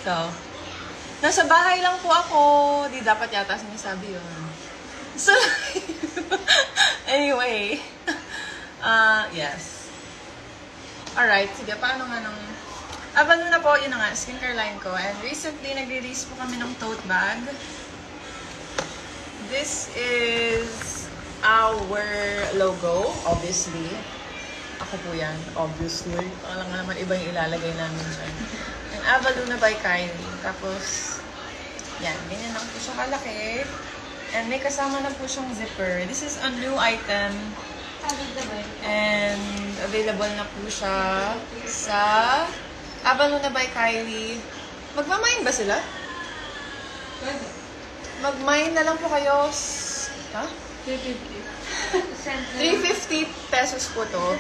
So, nasa bahay lang po ako. Di dapat yata sinasabi yun. So, anyway. Yes. Alright, sige, paano nga nung... Avalon na po, yun na nga, skincare line ko. And recently, nag-release po kami ng tote bag. This is our logo, obviously. Ako po yan, obviously. Alam nga naman iba yung ilalagay namin dyan. And Avalon na by Kylie. Tapos, yan, ganyan lang po siya kalaki. And may kasama na po siyang zipper. This is a new item. And available na po siya sa Avalon na by Kylie. Magmamine ba sila? Mag-mine na lang po kayo. Ha? 350 pesos po to.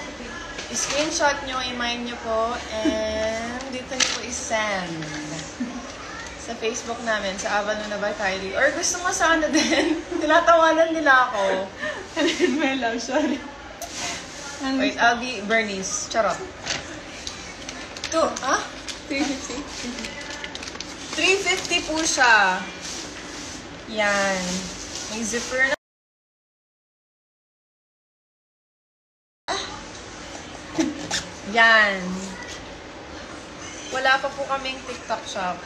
I-screenshot nyo, i-mine nyo po, and dito nyo po i-send sa Facebook namin, sa Avalon na by Kylie. Or gusto mo sana din, tinatawanan nila ako. My love, sorry. Wait, I'll be Bernice. Charot. Ito, ah? 350. 350 po siya. Yan. May zipper na. Yan. Wala pa po kaming TikTok shop.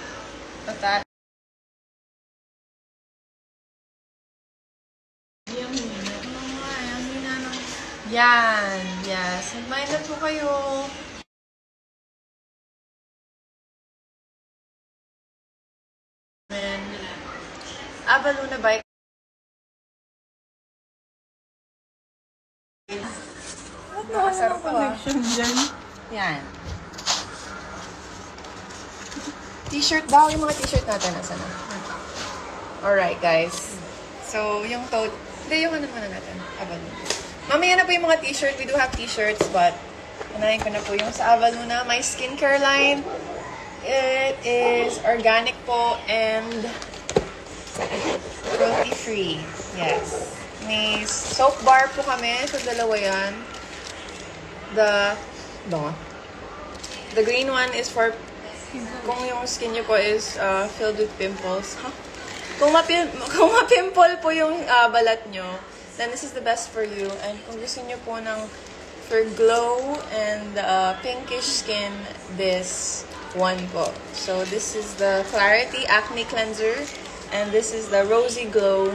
Pata. Yan. Yes. Mag-mind na po kayo. Avalon na bike. Nakasarap po connection dyan. Yan. T-shirt daw. Yung mga t-shirt natin. Nasa na? Alright, guys. So, yung tote. Hindi, yung ano muna natin. Avalon. Mamaya na po yung mga t-shirt. We do have t-shirts, but unahin ko na po yung sa Avalon na. My skincare line. It is organic po and cruelty-free. Yes. May soap bar po kami. So, dalawa yan. The green one is for kung yung skin nyo po is filled with pimples. Huh? Kung mapimple po yung balat nyo, then this is the best for you. And kung gusto nyo po ng for glow and pinkish skin, this one po. So, this is the Clarity Acne Cleanser. And this is the Rosy Glow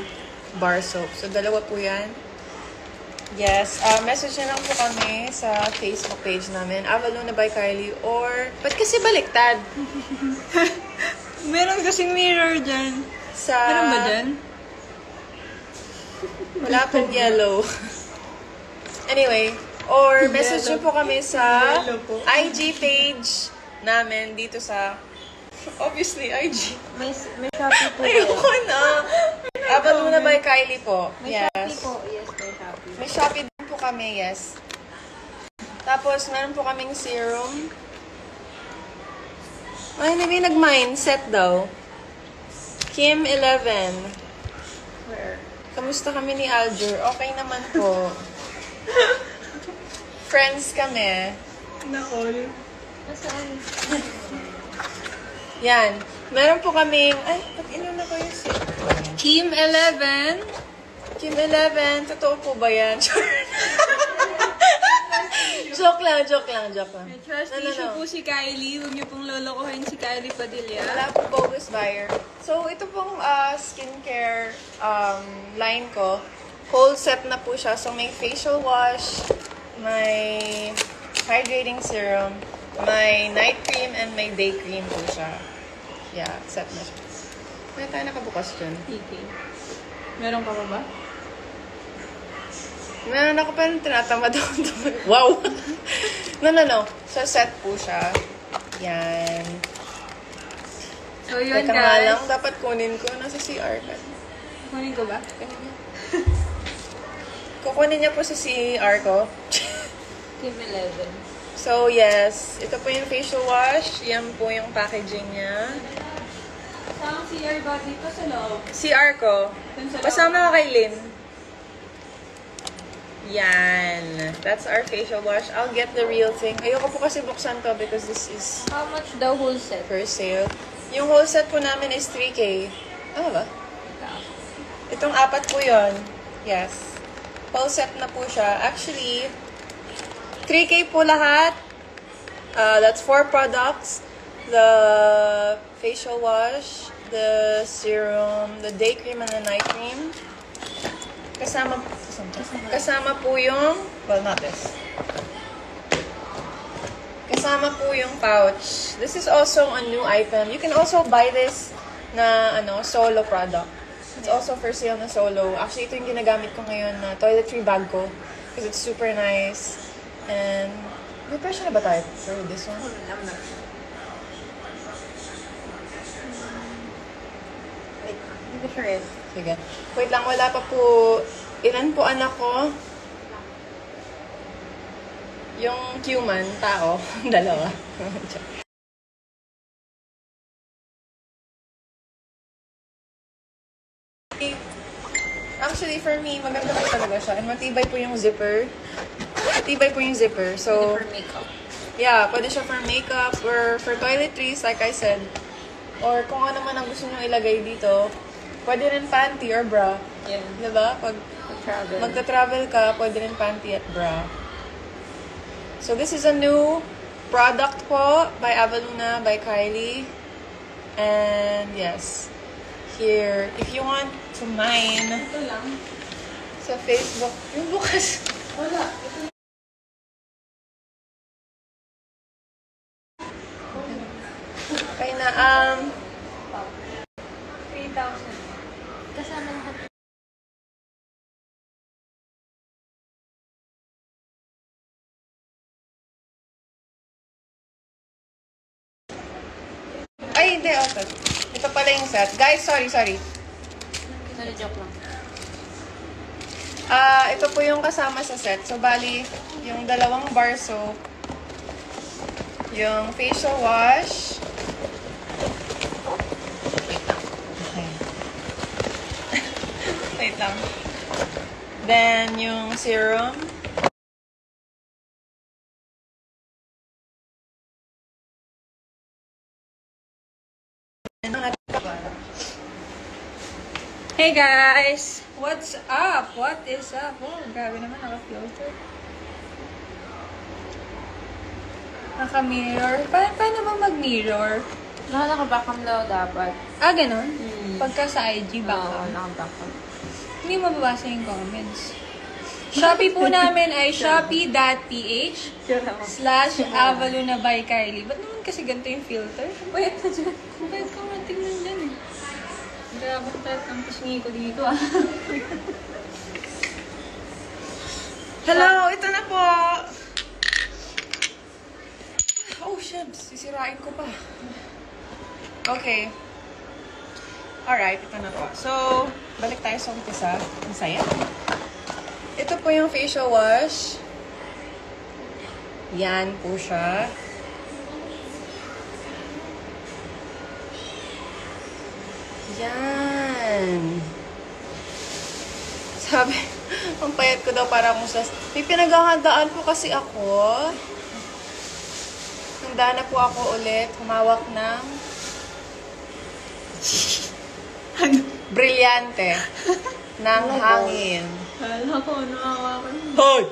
Bar Soap. So, dalawa po yan. Yes. Message na lang po kami sa Facebook page namin, Avalon na by Kylie. Or, ba't kasi baliktad? Meron kasing mirror dyan. Sa... Meron ba dyan? Wala pong yellow. Anyway, or message nyo po kami sa IG page namin dito sa... Obviously, IG. May Shopee po. Ayoko na. Avalon na by Kylie po. May Yes. Shopee po. Yes, may Shopee. May Shopee din po kami, yes. Tapos, meron po kaming serum. Ay, may nag-mine. Set daw. Kim 11. Where? Kamusta kami ni Aljur? Okay naman po. Friends kami. Na-all. Nasaan? Yan. Meron po kaming... Ay, ba't inuna ko yung set? Kim 11. Kim 11. Totoo po ba yan? Joke lang. May trust issue po si Kylie. Huwag niyo pong lolokohin si Kylie Padilla. Wala po bogus buyer. So, ito pong skincare line ko. Whole set na po siya. So, may facial wash, may hydrating serum, may night cream, and may day cream po siya. Yeah, set na siya. Kaya tayo nakabukas dyan. Okay. Meron ka pa ba? Meron ako pa rin tinatamad ako. Wow! No. So, set po siya. Yan. So, yun Teka nga lang, guys. dapat kunin ko. Nasa CR ka. Kunin ko ba? Kukunin niya po sa CR ko. Kim 11. So, yes. Ito po yung facial wash. Yan po yung packaging niya. Saan CR ba dito sa loob? CR ko. Pasama ka kay Lynn. Yan. That's our facial wash. I'll get the real thing. Ayoko po kasi buksan to because this is How much the whole set? for sale. Yung whole set po namin is 3K. Ano ba? Itong apat po yon. Yes. Whole set na po siya. Actually, 3K po lahat. That's 4 products. The facial wash, the serum, the day cream, and the night cream. Kasama po yung, well, not this. Kasama po yung pouch. This is also a new item. You can also buy this na solo product. It's also for sale na solo. Actually, ito yung ginagamit ko ngayon na toiletry bag ko. Because it's super nice. And, may presyo na ba tayo for this one? I'm not sure. Wait, hindi ko sure yun. Sige. Wait lang, wala pa po. Ilan po anak ko? Yung human, tao, dalawa. Actually, for me, maganda po talaga siya. And matibay po yung zipper. Matibay po yung zipper. So, For makeup. yeah, pwede siya for makeup or for toiletries, like I said. Or kung ano man ang gusto nyo ilagay dito, pwede rin panty or bra. Yeah. Diba? Pag Travel. magta-travel ka, pwede rin panty at bra. So, this is a new product po by Avaluna, by Kylie. And, yes. Here, if you want to mine Ito lang. sa Facebook, yung bukas. Wala. Okay na, 3,000. Kasama lahat. ay, hindi, okay. Ito pala yung set. Guys, sorry. Sorry, joke lang. Ito po yung kasama sa set. So, bali, yung dalawang bar soap, yung facial wash, okay. Wait lang. Then, yung serum, Hey guys! What's up? What is up? Oh, grabe naman, naka-filter. Naka-mirror. Paano ba mag-mirror? Nakabackham daw dapat. Ganon? Pagka sa IG, Oo, baka. nakabackham. Hindi mababasa yung comments. Shopee po namin ay shopee.ph/Avaluna by Kylie. Ba't naman kasi ganito yung filter? Wait na dyan. Bakit ka nga tingnan dyan eh? Grabe ang pisngi ko dito hello, ito na po. Oh, ships. Sisirain ko pa. Okay. Alright, ito na po. So, balik tayo sa umpisa. Ang saya. Ito po yung facial wash. Yan po siya. Yan. Sabi, ang payat ko daw para kung sa... May pinaghahandaan po kasi ako. Handa na po ako ulit. Humawak ng... Brilyante. ng hangin. Kala ko, nakawakan. Hoy!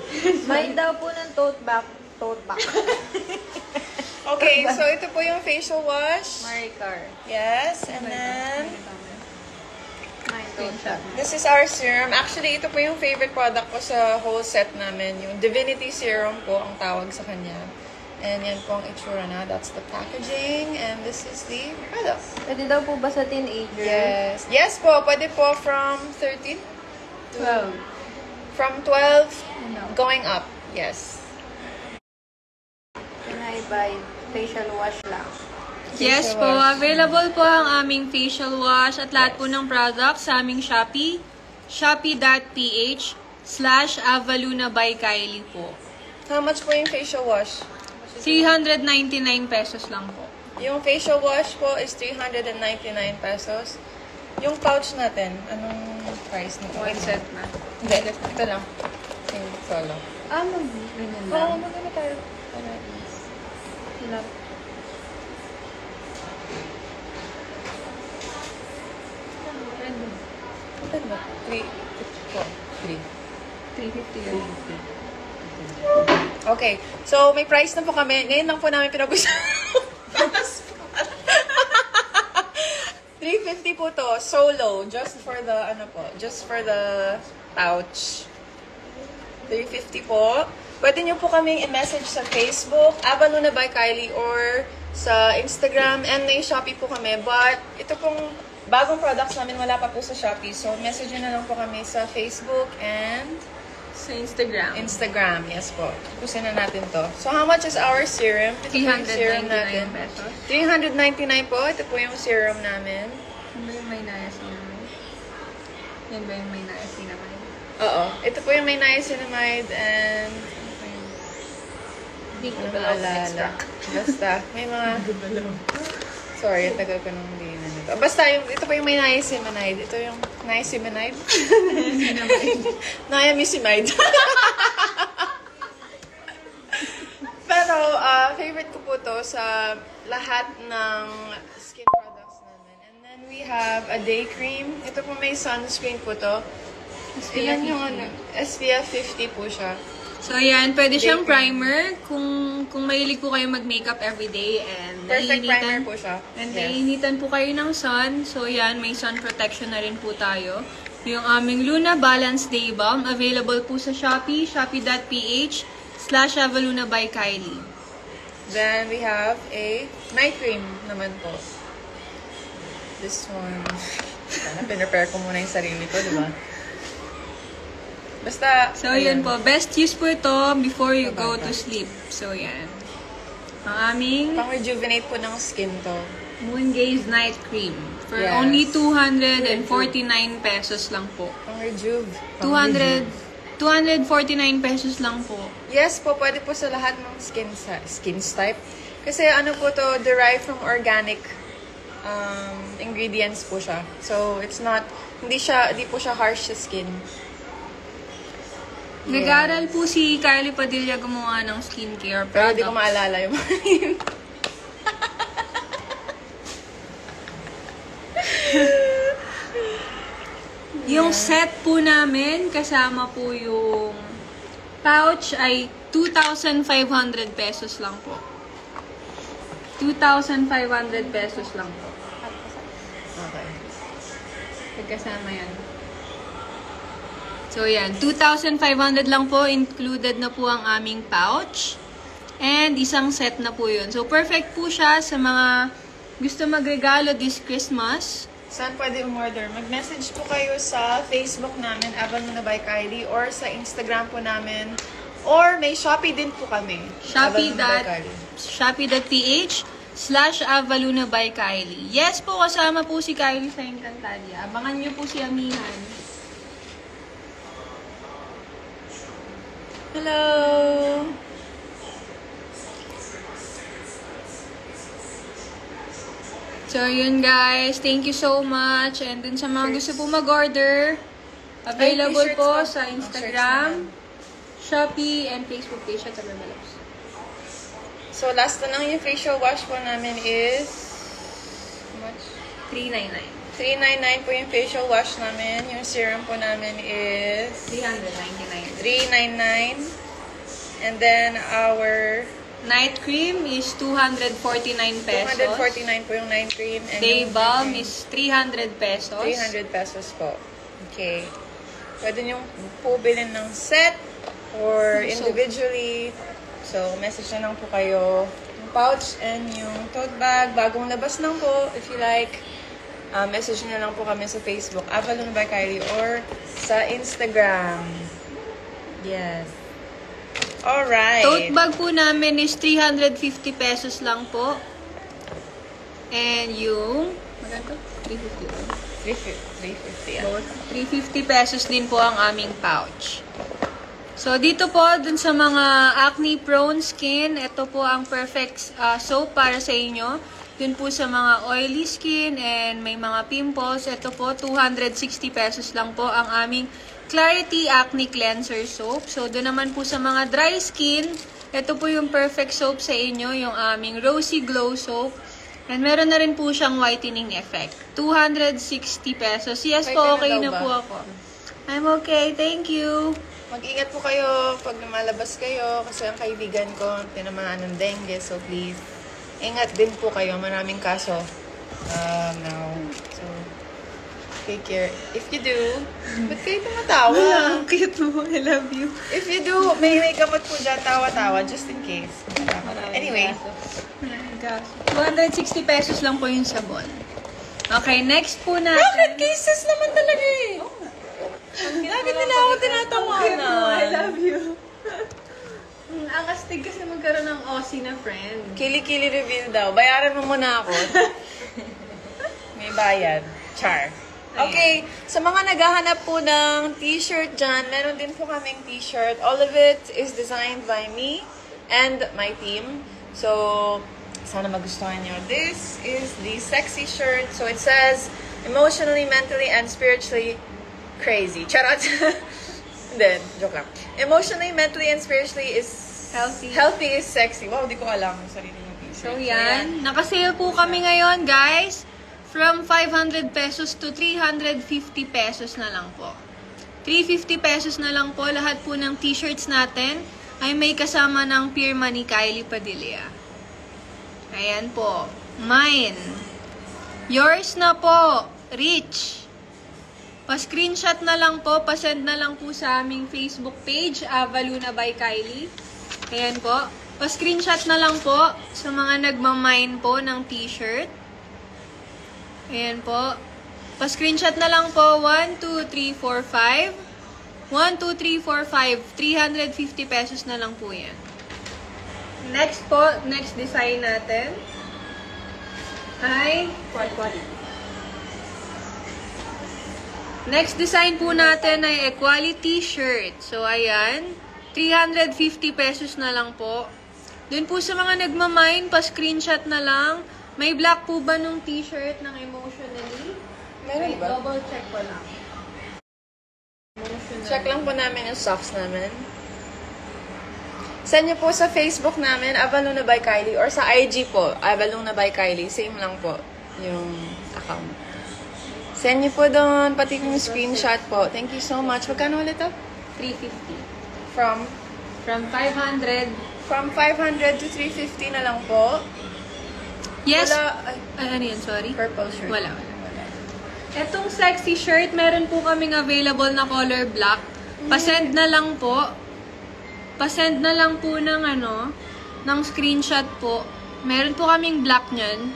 May daw po ng tote bag. Tote bag. Okay, so ito po yung facial wash. Maricar. Yes, and then... May tote bag. This is our serum. Actually, ito po yung favorite product ko sa whole set namin. Yung Divinity Serum po ang tawag sa kanya. And yan po ang itsura na. That's the packaging. And this is the product. Pwede daw po ba sa teenager? Yes. Yes po. Pwede po from 13? 12. From 12 going up. Yes. Can I buy facial wash lang? Yes po, available po ang aming facial wash at lahat po ng products sa aming Shopee. Shopee.ph/Avaluna by Kylie po. How much po yung facial wash? 399 pesos lang po. Yung facial wash po is 399 pesos. Yung pouch natin, anong price nito? One set na. Hindi, ito lang. Yung solo. Ganyan lang. Oo, maganda tayo. Para at least. Sila. 3 po. 350 yun. Okay. So, may price na po kami. Ngayon lang po namin pinag-usapan. 350 po to. Solo. Just for the, just for the pouch. 350 po. Pwede nyo po kaming i-message sa Facebook, Ava Luna by Kylie, or sa Instagram, and may Shopee po kami. But, ito pong bagong products namin, wala pa po sa Shopee. So, message nyo na lang po kami sa Facebook and Sa Instagram. Yes po. Pusin na natin to. So, how much is our serum? Ito po yung serum 399 natin. pesos. 399 po. Ito po yung serum namin. Yan ba yung may niacinamide? Yan ba yung may niacinamide? Oo. Ito po yung may niacinamide and Hindi ko ano pala ako maalala. extract. Basta, may mga... Sorry, ang tagal ko nung hindi na nito. Basta, ito po yung may niacinamide. Ito yung niacinamide? Niacinamide. Pero, favorite ko po to sa lahat ng skin products namin. And then, we have a day cream. Ito po may sunscreen po to. Ilan yung SPF 50 po siya. So, yan. Pwede siyang primer kung mahilig po kayo mag-makeup everyday and Perfect primer po siya. And Yes. naiinitan po kayo ng sun. So, yan. May sun protection na rin po tayo. Yung aming Luna Balance Day Balm. Available po sa Shopee. Shopee.ph/Avaluna by Kylie. Then, we have a night cream naman po. This one. Sana pinrepare ko muna yung sarili ko, di ba? Basta, So, yun po. Best use po ito before you go to sleep. So, yan. Ang aming Pang-rejuvenate po ng skin to. Moon Gaze Night Cream. For Yes. only 249 pesos lang po. Pang-rejuve. 249 pesos lang po. Yes po, pwede po sa lahat ng skin type. Kasi ano po to, derived from organic ingredients po siya. So, it's not, hindi po siya harsh sa skin. Nag-aaral po si Kylie Padilla gumawa ng skincare Pero hindi ko product. maalala yung mga yun. Yung set po namin, kasama po yung pouch ay 2,500 pesos lang po. 2,500 pesos lang po. Okay. Pagkasama yan. So, yan. 2,500 lang po. Included na po ang aming pouch. And isang set na po yun. So, perfect po siya sa mga gusto magregalo this Christmas. Saan pwede umorder? Mag-message po kayo sa Facebook namin, Ava Luna by Kylie, or sa Instagram po namin, or may Shopee din po kami. Ava Luna by Kylie. Shopee.ph/Avaluna by Kylie. Yes po, kasama po si Kylie sa Encantadia. Abangan niyo po si Amihan. Hello! So, yun guys. Thank you so much. And dun sa mga gusto po mag-order, available Ay, t-shirts po pa. sa Shirts Instagram, Shopee, and Facebook page at Tabermalos. So, last na lang yung facial wash po namin is... How much? 399. 399 po yung facial wash namin. Yung serum po namin is 399. 399. And then, our Night cream is 249 pesos. 249 po yung night cream. And Day yung balm is 300 pesos. 300 pesos po. Okay. Pwede nyo po bilhin ng set or individually. So, message na lang po kayo. Yung pouch and yung tote bag. Bagong labas lang po. If you like, message na lang po kami sa Facebook, Ava Luna by Kylie, or sa Instagram. Yes. Alright. Tote bag po namin is 350 pesos lang po. And yung... Maganda? 350. 350. Yeah. 350 pesos din po ang aming pouch. So, dito po, dun sa mga acne-prone skin, ito po ang perfect soap para sa inyo. Dun po sa mga oily skin and may mga pimples, ito po, 260 pesos lang po ang aming Clarity Acne Cleanser Soap. So, dun naman po sa mga dry skin, ito po yung perfect soap sa inyo, yung aming Rosy Glow Soap. And meron na rin po siyang whitening effect. 260 pesos. Yes po, okay na ba? po ako. I'm okay, thank you. Mag-ingat po kayo pag lumalabas kayo kasi ang kaibigan ko tinamaan ng dengue. So please, ingat din po kayo. Maraming kaso now. So, take care. If you do, ba't kayo tumatawa? Ang cute mo. I love you. If you do, may gamot po dyan, tawa-tawa, just in case. Anyway. 260 pesos lang po yung sabon. Okay, next po natin. Bakit cases naman talaga eh? Bakit nila ako tinatawanan? I love you. Ang astig kasi magkaroon ng Aussie na friend. Kili-kili reveal daw. Bayaran mo muna ako. May bayad. Char. Okay, sa mga naghahanap po ng t-shirt dyan, meron din po kaming t-shirt. All of it is designed by me and my team. So, sana magustuhan nyo. This is the sexy shirt. So, it says, emotionally, mentally, and spiritually crazy. Charot! Then, joke lang. Emotionally, mentally, and spiritually is Healthy. Healthy is sexy. Wow, di ko alam yung sarili ng t-shirt. So, yan. Nakasale po kami ngayon, guys. From 500 pesos to 350 pesos na lang po. 350 pesos na lang po. Lahat po ng t-shirts natin ay may kasama ng pirma ni Kylie Padilla. Ayan po. Mine. Yours na po. Rich. Pa-screenshot na lang po. Pa-send na lang po sa aming Facebook page, Avaluna by Kylie. Ayan po. Pa-screenshot na lang po sa mga nagmamine po ng t-shirt. Ayan po. Pa-screenshot na lang po. 1, 2, 3, 4, 5. 1, 2, 3, 4, 5. 350 pesos na lang po yan. Next po, next design natin ay quality. Next design po natin ay equality shirt. So, ayan. 350 pesos na lang po. Dun po sa mga nagmamine, pa-screenshot na lang. May black po ba nung t-shirt ng emotionally? Meron ba? Double check ko lang. Check lang po namin yung socks namin. Send nyo po sa Facebook namin, Avaluna by Kylie, or sa IG po, Avaluna by Kylie. Same lang po yung account. Send nyo po doon, pati yung screenshot po. Thank you so much. Magkano ulit to? 350. From 500. 500 to 350 na lang po. Yes. Wala, ay, Ano yan? Sorry? purple shirt. Wala. Etong sexy shirt, meron po kaming available na color black. Pa-send na lang po. Pa-send na lang po ng ng screenshot po. Meron po kaming black niyan.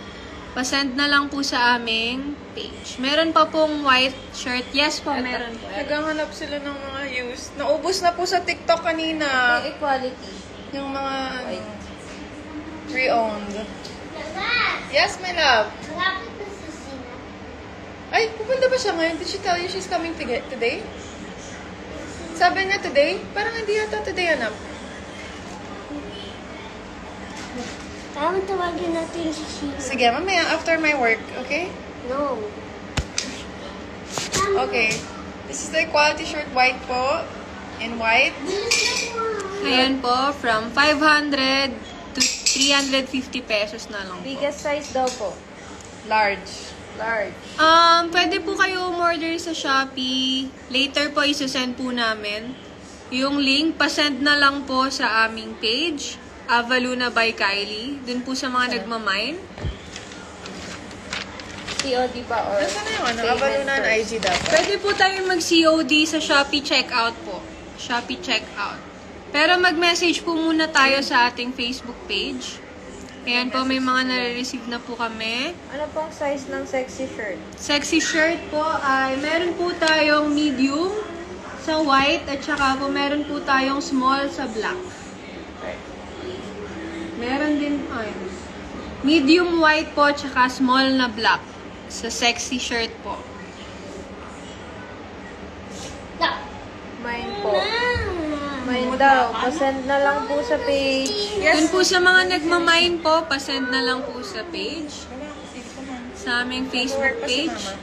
Pa-send na lang po sa aming page. Meron pa pong white shirt. Yes po, meron po. Naghahanap sila ng mga used. Naubos na po sa TikTok kanina. Equality. Yung mga pre-owned. Yes, my love. Ay, pupunta ba siya ngayon? Did she tell you she's coming today? Sabi niya today? Parang hindi yata today, anak. Tawag tawagin natin si Sheila. Sige, mamaya after my work, okay? No. Okay. This is the equality shirt, white po. In white. Ayan po, from 500 to 350 pesos na lang po. Biggest size daw po. Large. Pwede po kayo umorder sa Shopee. Later po isusend po namin yung link. Pasend na lang po sa aming page, Avaluna by Kylie. Dun po sa mga nagmamine. COD ba or Nasaan na yung Avaluna and IG dapat? Pwede po tayong mag-COD sa Shopee checkout po. Shopee checkout. Pero mag-message po muna tayo sa ating Facebook page. Ayan po, may mga nare-receive na po kami. Ano pong size ng sexy shirt? Sexy shirt po ay meron po tayong medium sa white at saka po meron po tayong small sa black. Meron din medium white po at saka small na black sa sexy shirt po. Mine po. Mine daw. Pasend na lang po sa page. Yun po sa mga nagmamine po, pasend na lang po sa page. Sa aming Facebook page.